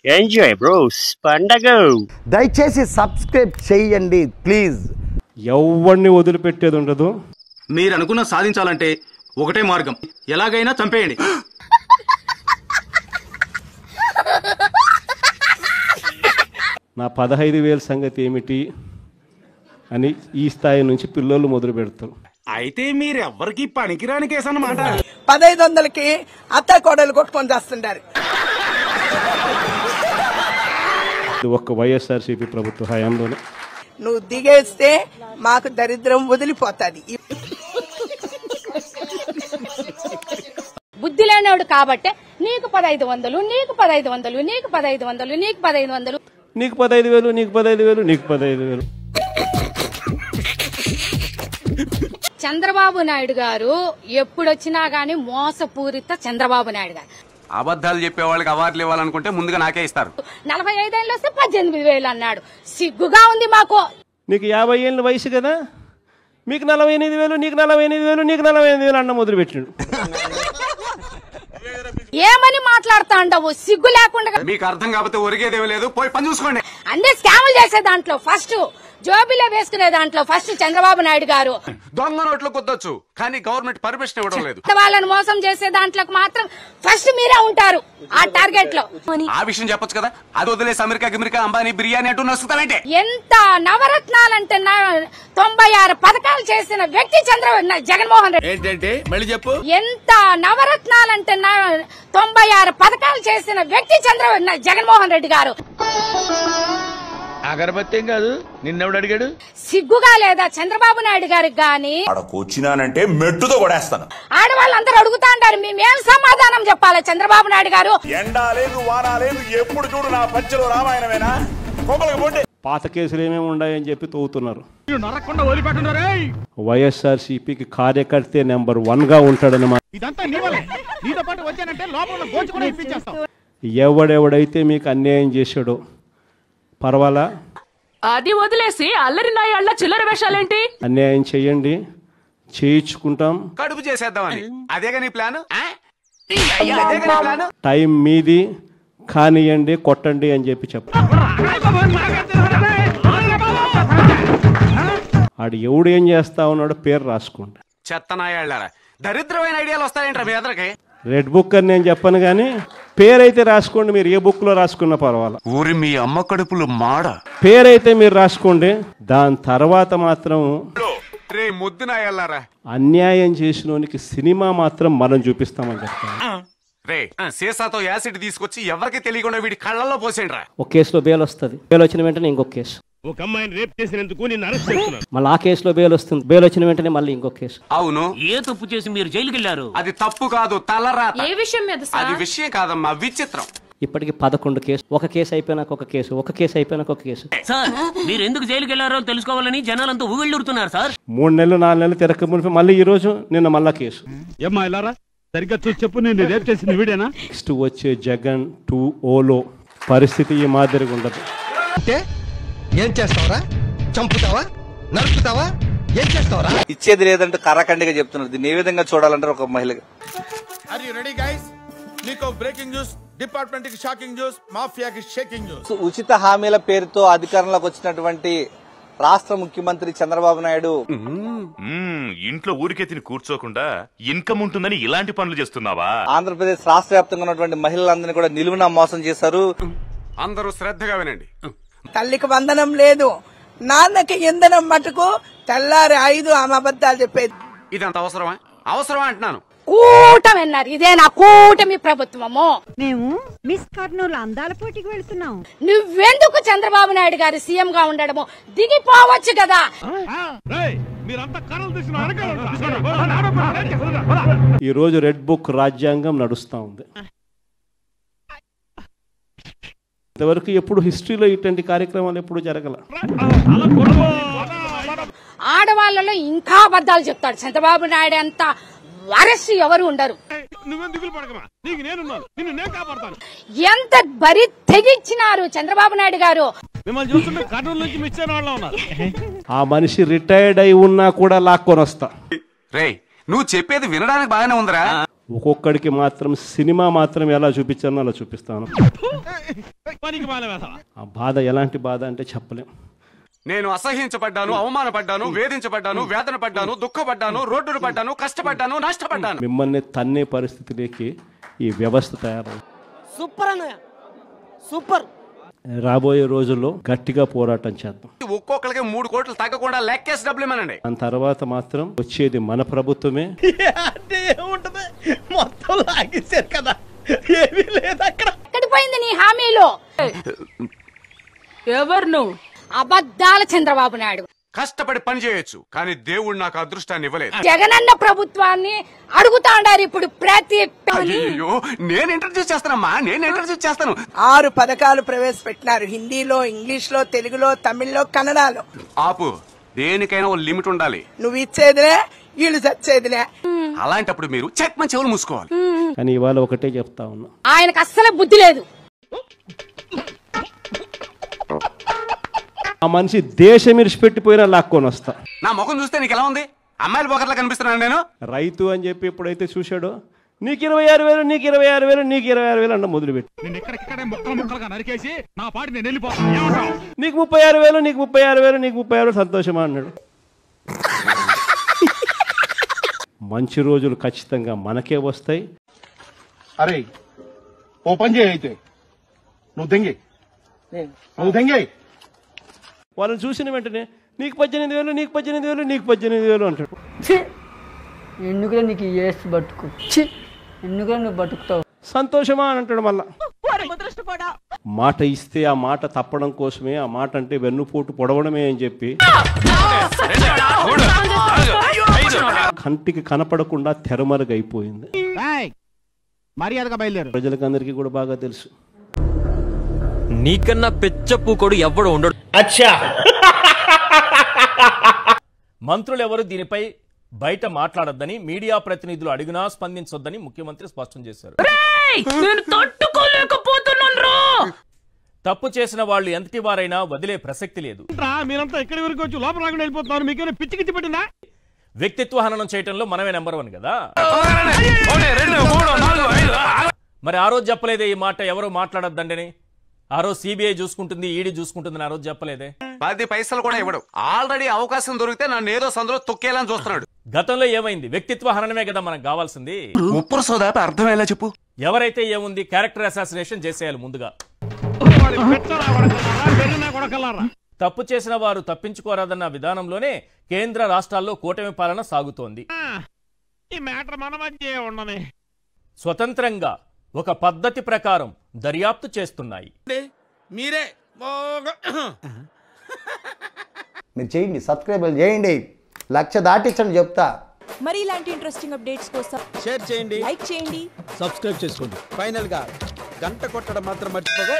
Enjoy bros పండగ. దయచేసి subscribe చేయండి ప్లీజ్. ఎవరిని వదిలిపెట్టేది ఉండదు. మీరు అనుకున్న సాధించాలంటే ఒకటే మార్గం, ఎలాగైనా చంపేయండి. నా 15,000 సంగతి ఏమిటి అని ఈ స్థాయి నుంచి పిల్లలు మొదలు పెడతారు. అయితే మీరెవ్వరికి పనికిరాని కేసు అన్నమాట. 1500కి అత్త కోడలు కొట్టుకొని చేస్తుంటారు. ఇది ఒక్క వైఎస్ఆర్సీపీ ప్రభుత్వ హయాంలోనే. నువ్వు దిగేస్తే మాకు దరిద్రం వదిలిపోతుంది. బుద్ధి లేనివాడు కాబట్టి నీకు 1500, నీకు 1500, నీకు 1500, నీకు 1500, నీకు 15,000, నీకు 15,000, నీకు 15,000. చంద్రబాబు నాయుడు గారు ఎప్పుడొచ్చినా గానీ మోసపూరిత చంద్రబాబు నాయుడు గారు. అబద్ధాలు చెప్పే వాళ్ళకి అవార్డులు ఇవ్వాలనుకుంటే ముందుగా నాకే ఇస్తారు. 45 ఏళ్ళు వస్తే 18,000 అన్నాడు. సిగ్గుగా ఉంది మాకు. నీకు 50 ఏళ్ళ వయసు కదా, మీకు 48,000, నీకు 48,000, నీకు 48,000 అన్న మొదలుపెట్టిండు. ఏమని మాట్లాడుతా ఉండవు సిగ్గు లేకుండా. మీకు అర్థం కాకపోతే ఒరిగేదేమీ లేదు, పోయి పని చూసుకోండి. అన్ని స్కాములు చేసే దాంట్లో ఫస్ట్, జోబీలో వేసుకునే దాంట్లో ఫస్ట్ చంద్రబాబు నాయుడు గారు. దొంగ నోట్లు కుద్దొచ్చు, కానీ గవర్నమెంట్ పర్మిషన్ ఇవ్వడం లేదు. వాళ్ళని మోసం చేసే దాంట్లో మాత్రం ఫస్ట్ మీరే ఉంటారు ఆ టార్గెట్ లో. ఆ విషయం చెప్పొచ్చు కదా, అది వదిలేసి అమెరికా అంబానీ బిర్యానీ అంటూ నొస్తానంటే. ఎంత నవరత్నాలంటే 96 పథకాలు చేసిన వ్యక్తి జగన్మోహన్ రెడ్డి. ఏంటంటే మళ్ళీ చెప్పు. ఎంత నవరత్నాలంటే 96 పథకాలు చేసిన వ్యక్తి జగన్మోహన్ రెడ్డి గారు. అగరబత్తి ఏం కాదు, నిన్నెవడు అడిగాడు? సిగ్గుగా లేదా చంద్రబాబు నాయుడు గారికి గాని? వచ్చినానంటే మెట్టుతో కొడేస్తాను. ఆడవాళ్ళందరూ అడుగుతా అంటారు, మేమేం సమాధానం చెప్పాలి చంద్రబాబు నాయుడు గారు? ఎండాలేదు వానాలేదు, ఎప్పుడు చూడు నా పంచలో రామాయణమేనా? పాత కేసులు ఏమేమి ఉన్నాయని చెప్పి తవ్వుతున్నారు. వైఎస్ఆర్సీపీకి కార్యకర్తే నెంబర్ 1 గా ఉంటాడని ఎవడెవడైతే మీకు అన్యాయం చేశాడో పర్వాలా, అది వదిలేసి అల్లరి నాయాళ్ళ చిల్లర వేషాలేంటి? అన్యాయం చెయ్యండి, చేయించుకుంటాం, కడుపు చేసేద్దామని. అదేగా నీ ప్లాన్? టైం మీది, కానియండి, కొట్టండి అని చెప్పి చెప్పాలి. ఆడు ఎవడు ఏం చేస్తా ఉన్నాడో పేరు రాసుకోండి. చెత్తనాయాళ్ళారా, దరిద్రమైన ఐడియాలు వస్తాయంటారా మీ ఎదరికి? రెడ్ బుక్ అని నేను చెప్పను కానీ పేరైతే రాసుకోండి. మీరు ఏ బుక్ లో రాసుకున్నా పర్వాలా. ఊరి మీ అమ్మ కడుపులు మాడ. పేరైతే మీరు రాసుకోండి. దాని తర్వాత మాత్రం రే ముద్దునాయాళ్ళారా, అన్యాయం చేసినోనికి సినిమా మాత్రం మనం చూపిస్తామని చెప్తాను. రే సీసాతో యాసిడ్ తీసుకొచ్చి ఎవరికి తెలియకుండా వీడి కళ్ళల్లో పోసేయండి రా. ఒక కేసులో బెయిల్ వస్తుంది, బెయిల్ వచ్చిన వెంటనే ఇంకొక కేసు. ఒక అమ్మాయిని రేప్ చేసినందుకు నిన్ను అరెస్ట్ చేస్తున్నారు. మళ్ళీ ఆ కేసులో బెయిల్ వస్తుంది, బెయిల్ వచ్చిన వెంటనే మళ్ళీ ఇంకొక కేసు. అవును, ఏ తప్పు చేసి మీరు జైలుకి వెళ్ళారు? అది తప్పు కాదు, తలరాత. ఏ విషయం మీద? అది విషయం కాదమ్మా, విచిత్రం. ఇప్పటికి 11 కేసు. ఒక కేసు అయిపోయినాక ఒక కేసు, ఒక కేసు అయిపోయినాక ఒక కేసు. సార్ మీరు ఎందుకు జైలుకి వెళ్ళారో తెలుసుకోవాలని జనాలంతా ఊళ్ళురుతున్నారు సార్. 3 నెలలు 4 నెలలు తిరగక మునిపి మళ్ళీ ఈ రోజు నిన్న మళ్ళా కేసు. ఏమ్మా ఇలారా, సరిగ్గా చూసి చెప్పు, నేను రేప్ చేసింది వీడేనా? నెక్స్ట్ వచ్చే జగన్ 2.0లో పరిస్థితి ఈ మాదిరిగా ఉండదు. ఏం చేస్తావరా? చంపుతావా? నరుకుతావా? ఏం చేస్తావరా? ఇచ్చేది లేదంటే కరాఖండిగా చెప్తున్నారు. దీన్ని ఏ విధంగా చూడాలంటారు ఒక మహిళగా? Are you ready guys? మీకు బ్రేకింగ్ న్యూస్, డిపార్ట్మెంట్ కి షాకింగ్ న్యూస్, మాఫియాకి షేకింగ్ న్యూస్. ఉచిత హామీల పేరుతో అధికారంలోకి వచ్చినటువంటి రాష్ట్ర ముఖ్యమంత్రి చంద్రబాబు నాయుడు ఇంట్లో ఊరికే తిని కూర్చోకుండా ఇన్కమ్ ఉంటుందని ఇలాంటి పనులు చేస్తున్నావా? ఆంధ్రప్రదేశ్ రాష్ట్ర వ్యాప్తంగా ఉన్నటువంటి మహిళలందరినీ కూడా నిలువునా మోసం చేశారు. అందరూ శ్రద్ధగా వినండి. తల్లికి వందనం లేదు, నాన్నకి ఇంధనం మటుకు తెల్లారి 5 ఆమె అబద్ధాలు చెప్పేది. ఇదంత అవసరమా? అవసరమా అంటున్నాను. కూటమి అన్నారు, ఇదే నా కూటమి ప్రభుత్వము. మేము మిస్ కర్నూలు అందాల పోటీకి వెళ్తున్నాం. నువ్వెందుకు చంద్రబాబు నాయుడు గారు సీఎం గా ఉండడము? దిగిపోవచ్చు కదా. ఈ రోజు రెడ్ బుక్ రాజ్యాంగం నడుస్తా ఉంది. ఇంతవరకు ఎప్పుడు హిస్టరీలో ఇటువంటి కార్యక్రమాలు ఎప్పుడు జరగల. ఆడవాళ్ళలో ఇంకా అబద్ధాలు చెప్తాడు చంద్రబాబు నాయుడు. అంత వరస్ట్ ఎవరు ఉండరు. ఎంత బరి తెగించినారు చంద్రబాబు నాయుడు గారు. ఆ మనిషి రిటైర్డ్ అయి ఉన్నా కూడా లాక్కొని వస్తా. రే నువ్వు చెప్పేది వినడానికి బాగానే ఉందిరా. ఒక్కొక్కడికి మాత్రం సినిమా మాత్రం ఎలా చూపించానో అలా చూపిస్తాను. ఆ బాధ ఎలాంటి బాధ అంటే చెప్పలేం. నేను అసహించబడ్డాను, అవమానపడ్డాను, వేధించబడ్డాను, వేదన పడ్డాను, దుఃఖపడ్డాను, రోడ్డును పడ్డాను, కష్టపడ్డాను, నష్టపడ్డాను. మిమ్మల్ని తన్నే పరిస్థితిలోకి ఈ వ్యవస్థ తయారవుతుంది. సూపర్ అన్నయ్య, సూపర్. రాబోయే రోజుల్లో గట్టిగా పోరాటం చేద్దాం. ఒక్కొక్కరికి 3 కోట్లు తగ్గకుండా లెక్కేసి డబ్బులు ఇవ్వనండి. దాని తర్వాత మాత్రం వచ్చేది మన ప్రభుత్వమే. అంటే ఏముంటది, మొత్తం లాగేశారు కదా, ఏమీ లేదు అక్కడ. ఎక్కడి పోయింది నీ హామీలో? ఎవరు నువ్వు? అబద్ధాల చంద్రబాబు నాయుడు. కష్టపడి పని చేయొచ్చు, కానీ దేవుడు నాకు అదృష్టాన్ని ఇవ్వలేదు. జగనన్న ప్రభుత్వాన్ని అడుగుతా ఉండారు ఇప్పుడు ప్రతి. అయ్యో, నేను ఇంట్రడ్యూస్ చేస్తానమ్మా, నేను ఇంట్రడ్యూస్ చేస్తాను. 6 పథకాలు ప్రవేశపెట్టినారు. హిందీలో, ఇంగ్లీష్ లో, తెలుగులో, తమిళ్లో, కన్నడలో. ఆపు, దేనికైనా ఓ లిమిట్ ఉండాలి. నువ్వు ఇచ్చేదిలే, వీళ్ళు చచ్చేదిలే. అలాంటప్పుడు మీరు చెక్ మన చెవులు మూసుకోవాలి. కానీ ఇవాళ ఒకటే చెప్తా ఉన్నా, ఆయనకు అస్సలు బుద్ధి లేదు. ఆ మనిషి దేశం ఇరిచిపెట్టిపోయినా లాక్కొని వస్తా. నా ముఖం చూస్తే నీకు ఎలా ఉంది? అమ్మాయిల పోకర్లా కనిపిస్తున్నాను నేను? రైతు అని చెప్పి ఎప్పుడైతే చూశాడో నీకు 26,000, నీకు 26,000, నీకు 26,000 అన్న మొదలుపెట్టి నీకు 36,000, నీకు 36,000, నీకు 36,000 సంతోషమా అన్నాడు. మంచి రోజులు ఖచ్చితంగా మనకే వస్తాయి. అరే ఓ పని చేయి, అయితే నువ్వు దెంగే. వాళ్ళని చూసిన వెంటనే నీకు 18,000, నీకు 18,000, నీకు 18,000 అంటాడు. ఎందుకులే నీకు ఏసి బతుకు, ఎందుకులే నువ్వు బతుకుతావు, సంతోషమా అని అంటాడు. మళ్ళా మాట ఇస్తే ఆ మాట తప్పడం కోసమే, ఆ మాట అంటే వెన్నుపోటు పొడవడమే అని చెప్పి కంటికి కనపడకుండా తెరమరుగైపోయింది. మర్యాదగా బయలుదేరు. ప్రజలకు అందరికీ కూడా బాగా తెలుసు. నీకన్నా పెచ్చపూకోడు ఎవడు ఉండడు. మంత్రులు ఎవరు దీనిపై బయట మాట్లాడొద్దని మీడియా ప్రతినిధులు అడిగినా స్పందించొద్దని ముఖ్యమంత్రి స్పష్టం చేశారు. తప్పు చేసిన వాళ్ళు ఎంతటి వారైనా వదిలే ప్రసక్తి లేదు. మీరంతా ఎక్కడి వరకు వచ్చి లోపల రాకుండా వెళ్ళిపోతున్నారు, మీకేమైనా పిచ్చి పట్టిందా? వ్యక్తిత్వ హననం చేయటంలో మనమే నెంబర్ 1 కదా. మరి ఆ రోజు చెప్పలేదే ఈ మాట, ఎవరు మాట్లాడొద్దండి. ఆ రోజు సిబిఐ చూసుకుంటుంది, ఈడీ చూసుకుంటుందని ఆ రోజు చెప్పలేదే. 10 పైసలు కూడా ఇవ్వడు. ఆల్రెడీ అవకాశం దొరికితే నన్ను ఏదో సందులో తొక్కేయాలని చూస్తున్నాడు. గతంలో ఏమైంది? వ్యక్తిత్వ హననమే కదా మనకు కావాల్సింది. ఉప్పురు సోదాపి అర్థమయ్యేలా చెప్పు. ఎవరైతే ఏముంది, క్యారెక్టర్ అసాసినేషన్ చేసేయాలి ముందుగా. తప్పు చేసిన వారు తప్పించుకోరాదన్న విధానంలోనే కేంద్ర రాష్ట్రాల్లో కూటమి పాలన సాగుతోంది. స్వతంత్రంగా ఒక పద్ధతి ప్రకారం దర్యాప్తు చేస్తున్నాయి. మీరే మీరు చేయండి, సబ్స్క్రైబ్ చేయండి, 1,00,000 దాటించండి చెప్తా. మరి ఇలాంటి ఇంట్రెస్టింగ్ అప్డేట్స్ కోసం షేర్ చేయండి, లైక్ చేయండి, సబ్స్క్రైబ్ చేసుకోండి. ఫైనల్ గా గంట కొట్టడం మాత్రం మర్చిపోగా.